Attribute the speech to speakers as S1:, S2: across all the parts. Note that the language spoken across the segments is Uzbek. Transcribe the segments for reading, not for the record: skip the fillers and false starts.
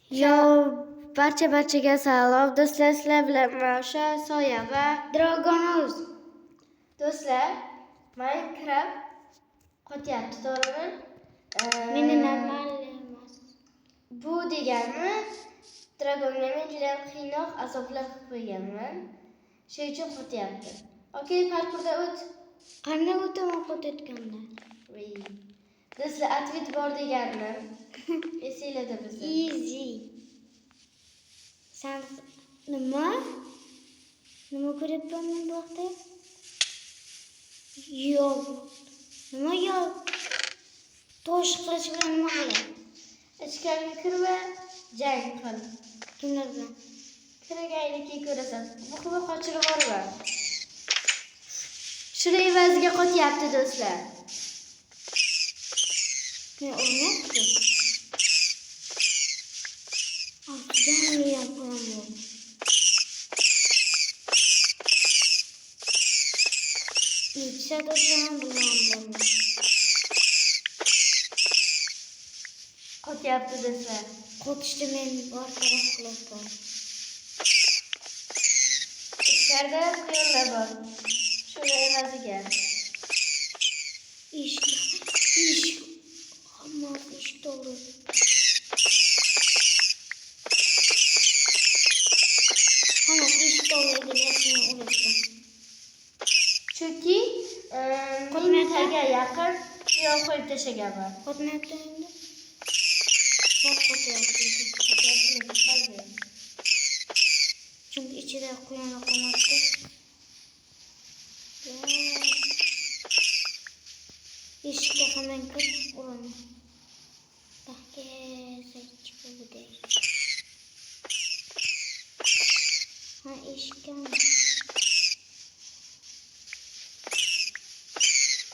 S1: Yo, barchaga salom. Do'stlar, sizlar bilan Mausha, Soya va Dragonuz. Do'stlar, Minecraft qotyapti, to'g'rimi?
S2: Meni normal emas.
S1: Bu degani Dragonga men juda qiynoq azoblar qilib qo'yganman. Shuning uchun qotyapti. Okey, parkurda o't.
S2: Qanday o'taman qotayotganda?
S1: Do'stlar, atvet bor degandim. Esinglarda bizni.
S2: Easy. Sen nima? Nima ko'ryapman men bu vaqtda? Yo'q. Nima yo'q? Tosh qilich bilan nima qilay?
S1: Ichkariga kir va jang qil.
S2: Kimlar bilan?
S1: Kirganingni ko'rasan. Muhimi qochirib yuborma. Shuni evaziga qotyapti do'stlar.
S2: Men o'ynayapti. Afgan yapamam. Yüksel'de falan bulamam.
S1: Qotyapti do'stlar.
S2: Qotishda men bartaraf qilyapman.
S1: Ichkarida quyonlar bor. Shuni evaziga.
S2: Ish. Hamma ish to'g'ri. Hamma ish to'g'ri deyapman o'ylabman.
S1: Chunki mintaga yaqin yon qo'yib tashlaganman.
S2: Qotmayapti endi. Qotyapti. Chunki ichida quyon qolmoqda. Eshikka hamon kirib uraman. Tahga chiqibdi. Ha, eshikka.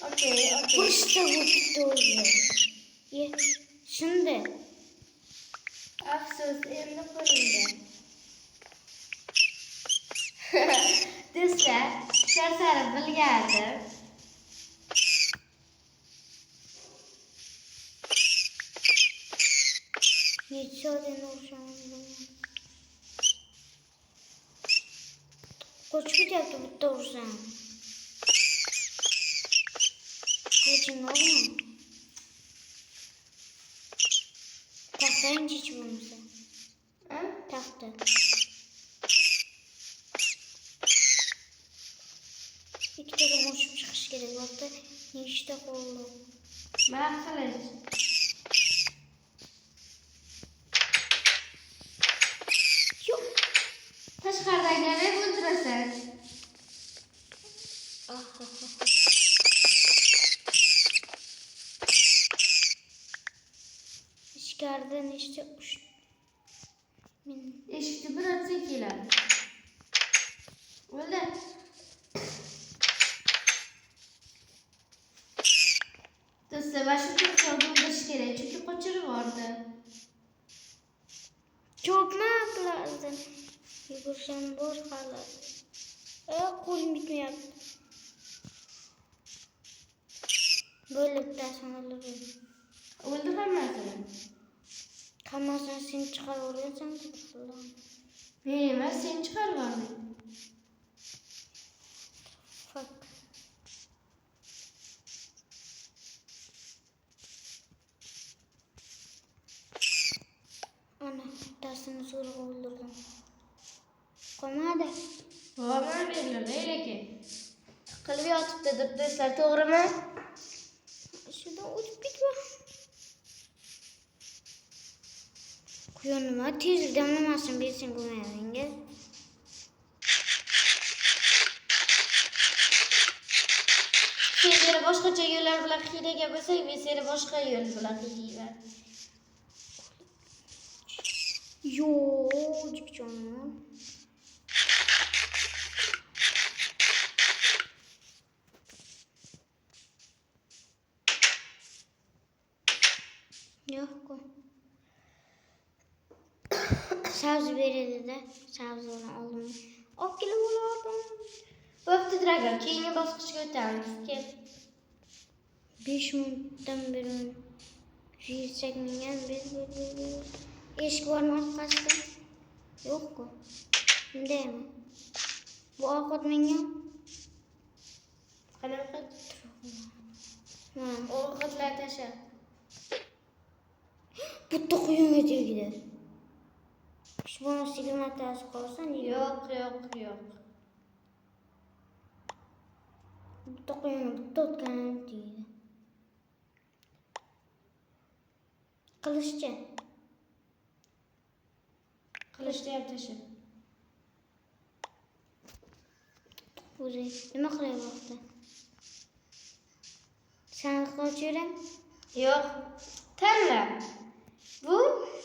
S1: Okey.
S2: Boshda o'tdi. Shunda.
S1: Afsus, endi qo'limda. Do'stlar, sharsari bilgandim.
S2: Nechadan o'xshamaydi. Qochib ketyapti bitta ursam. Qoching olma. Taxtang hech bo'lmasa. Taxta. Ikkitadan o'shib chiqish kerak. Vaqtda nechta qoldi?
S1: Mana qilich.
S2: Yo'q.
S1: Tashqaridagilarni o'ldirasan.
S2: Ichkarida nechta
S1: Eshikni bir ochsang keladi. O'ldi. Do'stlar, mana shu turni o'ldirish kerak, chunki qochirib yubordi.
S2: Cho'pma qilardim. Yugursam bor hali. Qo'lim bitmayapti. Bo'lib tasmalardim.
S1: O'ldi hammasini.
S2: Hammasini sen chiqarib o'rgansan deb.
S1: Men emas, sen chiqarib olding.
S2: Fuck. Ana, bittasini zo'rg'a o'ldirdim. Qolmadi.
S1: Borma beriladi, lekin. Qilib yotibdi deb do'stlar, to'g'rimi?
S2: Shundan o'tib ketma. Quyon nima tezlik damlamasini bersang bo'lmaydi.
S1: Seni boshqacha yo'llar bilan qiynagan bo'lsak, men seni boshqa yo'l bilan qiynayman.
S2: Yo'q, jikjon. Yo'q. Sabzi beradi-da, sabzini oldim. Olib kelib olardim.
S1: Bo'pti, Dragon, keyingi bosqichga o'tamiz. Kel.
S2: 5 minutdan beri yursak menga ber. Eshik bormi orqasida? Yo'q-ku. Bundaymi? Bu ovqat menga?
S1: Qanaqa?
S2: Ha.
S1: Ovqatlar tasha.
S2: Bitta quyunga tegdi. Shu bonusga martasi qolsin.
S1: Yo'q.
S2: Bitta quyunga bitta o'tgan tegdi. Qilichchi.
S1: Qilishni ham tasha.
S2: O'zi nima qilyapti? Sandiqni ochaveray?
S1: Yo'q. Tanla. Bu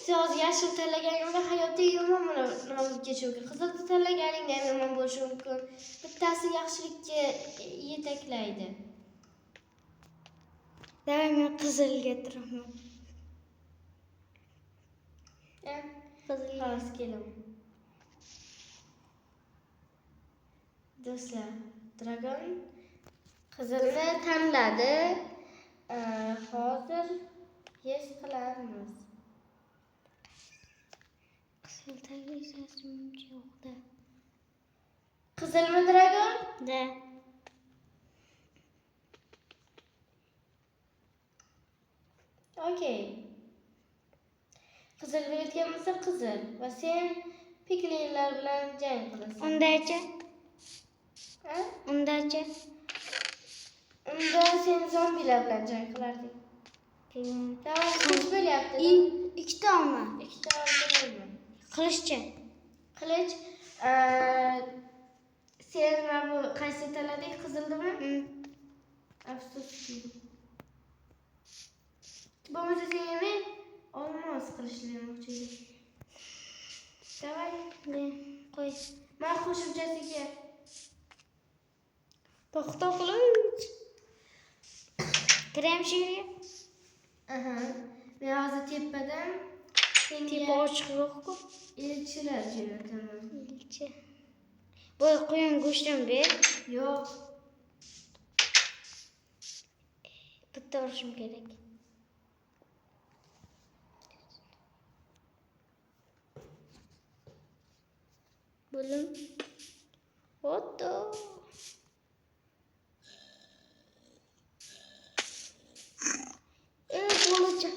S1: siz yashil tanlaganingda hayotda yomon kechishi mumkin. Qizil tanlaganingda ham yomon bo'lishi mumkin. Bittasi yaxshilikka yetaklaydi.
S2: Davay men qizilga turaman.
S1: Xolos keling. Do'stlar, Dragon qizilni tanladi. Hozir yes qilamiz.
S2: Qizil tagisasim yo'qda.
S1: Qizilmi Dragon?
S2: Da.
S1: Okey. Qizil bo'layotgan bo'lsa qizil va sen piklinlar bilan jang qilasan.
S2: Undachi?
S1: Ha?
S2: Undachi?
S1: Unda sen zombilar bilan jang qilarding. Tamam, kuch bo'lyapti.
S2: Ikkita olma.
S1: Ikkita olma.
S2: Qilichchi.
S1: Qilich. Sen mana bu qaysi tanlading? Qizildimi? Afsuski. Bo'lmasa sen yana olmos qilishmoqchi edim. Davay,
S2: Qo'y.
S1: men qo'shimchasiga.
S2: To'xta qilich. Kiraymi she'rga?
S1: Aha. Men hozir tepadan
S2: Tepa
S1: senga
S2: ochiq yo'q-ku.
S1: elchilar jo'nataman.
S2: Elchi. Voy qo'ying go'shtini ber.
S1: Yo'q.
S2: Bitta urishim kerak. Bo'lim. Otto. Bo'lacha.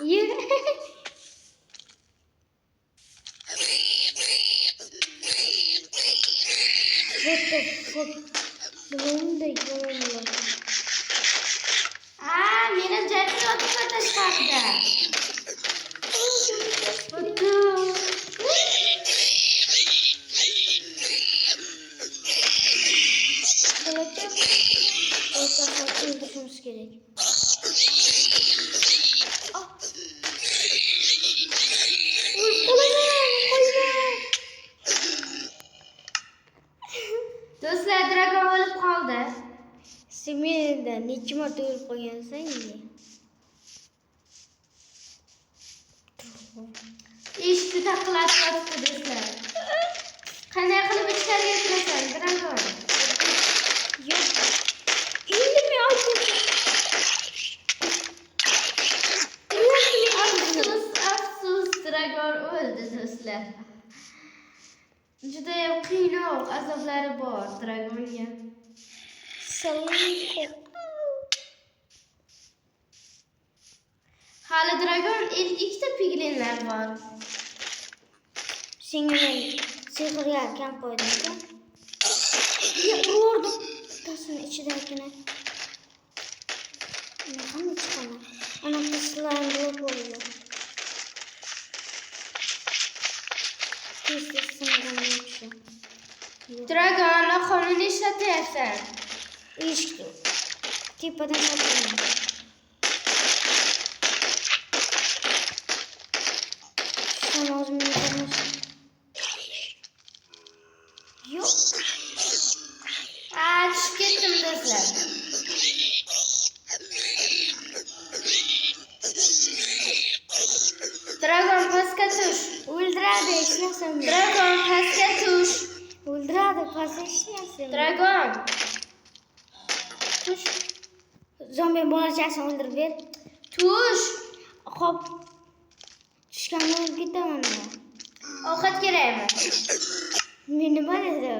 S2: Ye. What the fuck? Bunday yo'llar.
S1: Meni jarga otib tashlabdi.
S2: Bo'lacha. O'rtaga o'tirishimiz kerak.
S1: Do'stlar, Dragon o'lib qoldi.
S2: Sen mendan necha marta o'lib qolgansan?
S1: Eshikni taqillatib do'stlar. Qanday qilib ichkariga kirasan, Dragon?
S2: Yo'q. Endi men aytdim.
S1: Afsus, Dragon o'ldi do'stlar. Juda ham qiynoq azoblari bor Dragonga. Hali Dragon ikkita piglinlar bor.
S2: Senga sehrgar kamp qo'ydim. Ya urdim. Tasini ichidagina. Nima chiqadi? Ana qizlarni bo'lib qo'ydi.
S1: Dragon, qonunni ishlatyapsan.
S2: Eshikni tepadan chiqaman. Namozimni o'qiymiz. Yo'q.
S1: Tushib ketdim do'stlar. Dragon pastga tush.
S2: O'ldiradi, hech narsa.
S1: Dragon pastga tush.
S2: O'ldiradi, pastga hech narsa.
S1: Dragon.
S2: Tush. Zombi bolachasini o'ldirib ber.
S1: Tush.
S2: Hop. Tushgandan o'lib ketaman men.
S1: Ovqat kerakmi?
S2: Meni nima dedi?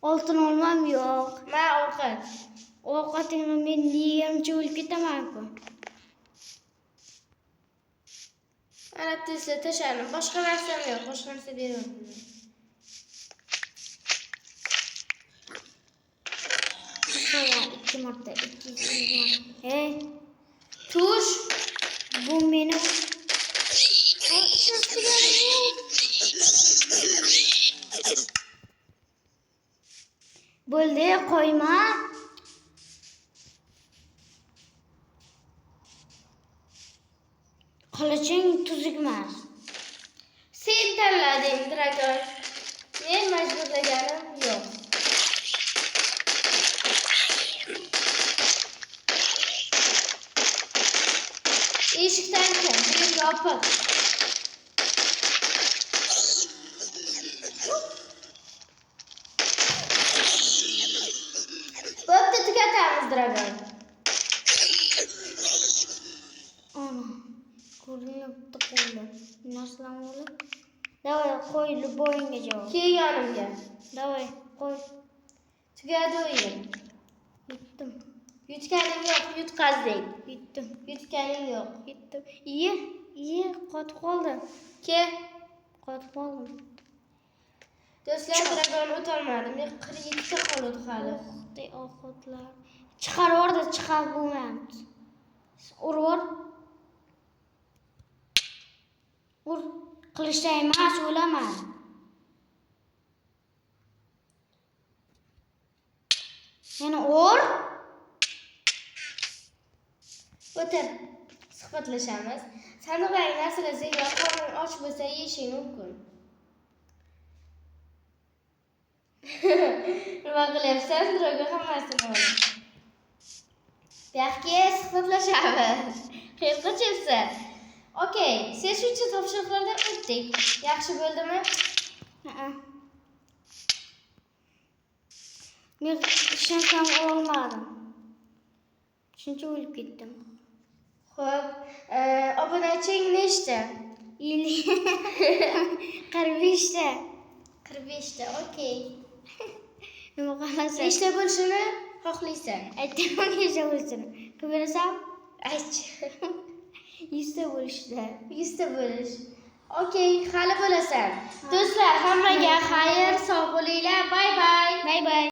S2: Oltin olmam yo'q.
S1: Ma ovqat.
S2: Ovqatingni men yeyamcha o'lib ketaman-ku.
S1: Ana tezda tashladim. Boshqa narsam yo'q. Boshqa narsa beraman.
S2: Sonra 2 marta, 2 Hey,
S1: Tush.
S2: bu meni Bo'ldi, qo'yma. Qiliching tuzukmas.
S1: Sen tanlading, Dragon. Men majburlaganim yo'q. Eshikdan kim? Buyur yopiq. Bo'pti, tugatamiz, Dragon.
S2: Ana, ko'rinibdi qo'li. Narsalar bo'lib. Davay, qo'y, boyinga javob.
S1: Kel yonimga.
S2: Davay, qo'y.
S1: Tugadi o'yin.
S2: Yetdim.
S1: Yutganing yo'q, yutqazding.
S2: Yetdim.
S1: Yutganing yo'q.
S2: Yetdim. Iye, qotib qoldim.
S1: Kel.
S2: Qotib qoldim.
S1: Do'stlar, Dragon o'tolmadim. 47 ta qoldi hali.
S2: O'xday ovqatlar. Chiqarvordi, chiqarib bo'lmayapti. Urvor. Ur. Qilishda emas, o'laman. Yana ur.
S1: O'tir. Suhbatlashamiz. Sandiqdagi narsalar zehra qorning och bo'lsa yeyishing mumkin. Nima qilyapsan? Dragon hammasini oldi. Yaxki suhbatlashamiz. Qiyqirchisi. Okey, siz shuncha topshiriqlardan o'tdik. Yaxshi bo'ldimi?
S2: Men ishonsam olmadim. Shuncha o'lib ketdim.
S1: Xo'p, obunaching nechta?
S2: 45 ta.
S1: 45 ta, okey.
S2: Nima qilasan?
S1: Nechta bo'lishini xohlaysan?
S2: Aytaman nechta bo'lishini. Qilib berasan?
S1: Ayt.
S2: 100 ta bo'lishdi.
S1: 100 ta bo'lish. Okey, hali bo'lasan. Do'stlar, hammaga xayr, sog' bo'linglar. Bay bay.
S2: Bay bay.